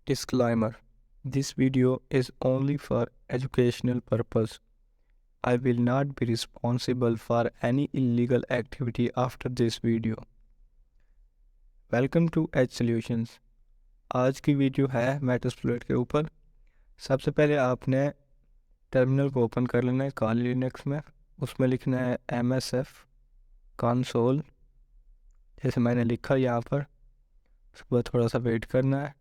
Disclaimer: this video is only for educational purpose. I will not be responsible for any illegal activity after this video. Welcome to Edge Solutions. आज की video है Metasploit के ऊपर। सबसे पहले आपने terminal को ओपन कर लेना है काली लिनक्स में। उसमें लिखना है MSF कंसोल, जैसे मैंने लिखा यहाँ पर। उसके बाद थोड़ा सा वेट करना है,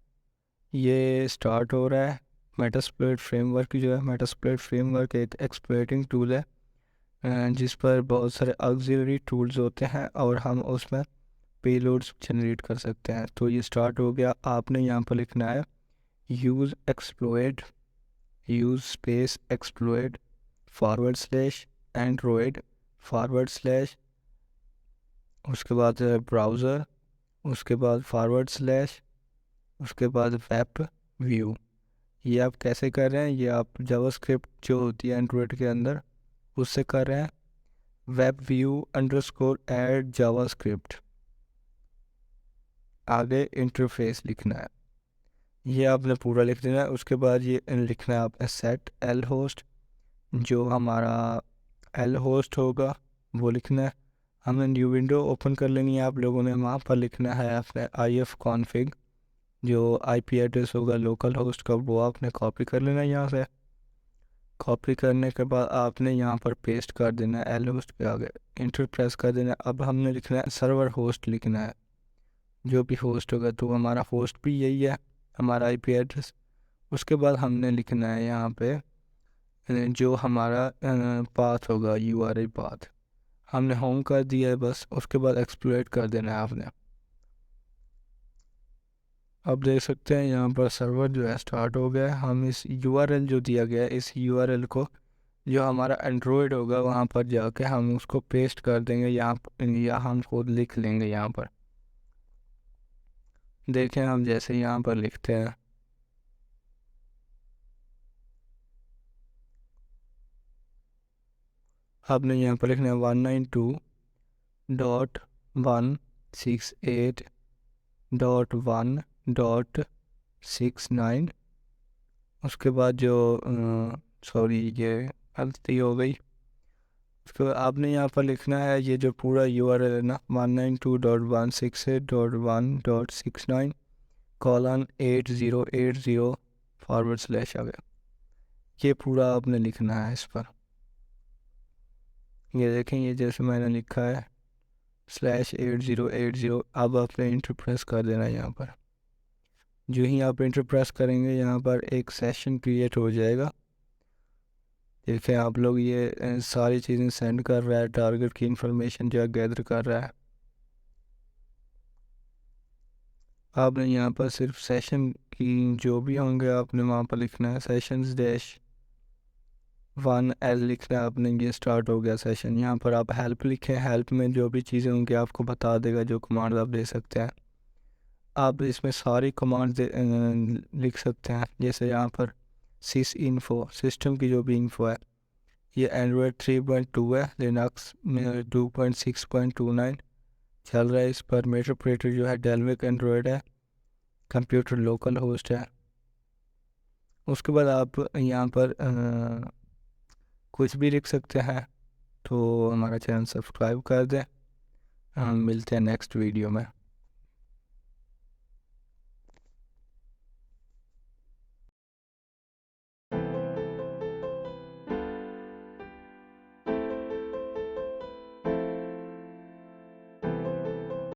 ये स्टार्ट हो रहा है। मेटास्प्लॉइट फ्रेमवर्क जो है, मेटास्प्लॉइट फ्रेमवर्क एक एक्सप्लॉइटिंग टूल है जिस पर बहुत सारे ऑक्सिलरी टूल्स होते हैं और हम उसमें पेलोड्स जनरेट कर सकते हैं। तो ये स्टार्ट हो गया। आपने यहाँ पर लिखना है यूज़ स्पेस एक्सप्लॉइट / एंड्रॉयड / उसके बाद ब्राउज़र, उसके बाद / उसके बाद वेब व्यू। ये आप कैसे कर रहे हैं? ये आप जावास्क्रिप्ट जो होती है एंड्रॉयड के अंदर उससे कर रहे हैं। वेब व्यू _ऐड जावास्क्रिप्ट, आगे इंटरफेस लिखना है। ये आपने पूरा लिख देना है। उसके बाद ये लिखना है आपने सेट एल होस्ट, जो हमारा एल होस्ट होगा वो लिखना है। हमने न्यू विंडो ओपन कर लेनी है आप लोगों ने। वहाँ पर लिखना है आपने IF कॉन्फ़िग, जो IP एड्रेस होगा लोकल होस्ट का, वो आपने कॉपी कर लेना है यहाँ से। कॉपी करने के बाद आपने यहाँ पर पेस्ट कर देना है एल होस्ट के आगे, इंटर प्रेस कर देना है। अब हमने लिखना है सर्वर होस्ट लिखना है, जो भी होस्ट होगा। तो हमारा होस्ट भी यही है, हमारा IP एड्रेस। उसके बाद हमने लिखना है यहाँ पे जो हमारा पाथ होगा, URI पाथ हमने होम कर दिया है बस। उसके बाद एक्सप्लॉइट कर देना है आपने। अब देख सकते हैं यहाँ पर सर्वर जो है स्टार्ट हो गया है। हम इस URL जो दिया गया है, इस URL को जो हमारा एंड्रॉयड होगा वहाँ पर जाके हम उसको पेस्ट कर देंगे यहाँ या हम खुद लिख लेंगे यहाँ पर। देखें हम जैसे यहाँ पर लिखते हैं, आपने यहाँ पर लिखना है 192.168.1.69। उसके बाद जो सॉरी ये गलती हो गई। उसके बाद आपने यहाँ पर लिखना है ये जो पूरा URL है ना, 192.168.1.69:8080 आ गया। ये पूरा आपने लिखना है इस पर। ये देखें, ये जैसे मैंने लिखा है /8080। अब आपने इंटर प्रेस कर देना है यहाँ पर। जो ही आप इंटर प्रेस करेंगे यहाँ पर एक सेशन क्रिएट हो जाएगा। देखें आप लोग, ये सारी चीज़ें सेंड कर रहा है, टारगेट की इंफॉर्मेशन जो है गैदर कर रहा है। आपने यहाँ पर सिर्फ सेशन की जो भी होंगे आपने वहाँ पर लिखना है -1L लिखना है आपने। ये स्टार्ट हो गया सेशन। यहाँ पर आप हेल्प लिखें, हेल्प में जो भी चीज़ें होंगी आपको बता देगा, जो कमांड आप दे सकते हैं। आप इसमें सारी कमांड लिख सकते हैं। जैसे यहाँ पर सिस इन्फो, सिस्टम की जो भी इन्फो है। ये एंड्रॉयड 3.2 है, लिनक्स में 2.6.29 चल रहा है। इस पर मेटास्प्लॉइट जो है डेलविक एंड्रॉयड है, कंप्यूटर लोकल होस्ट है। उसके बाद आप यहाँ पर कुछ भी लिख सकते हैं। तो हमारा चैनल सब्सक्राइब कर दें। हम मिलते हैं नेक्स्ट वीडियो में।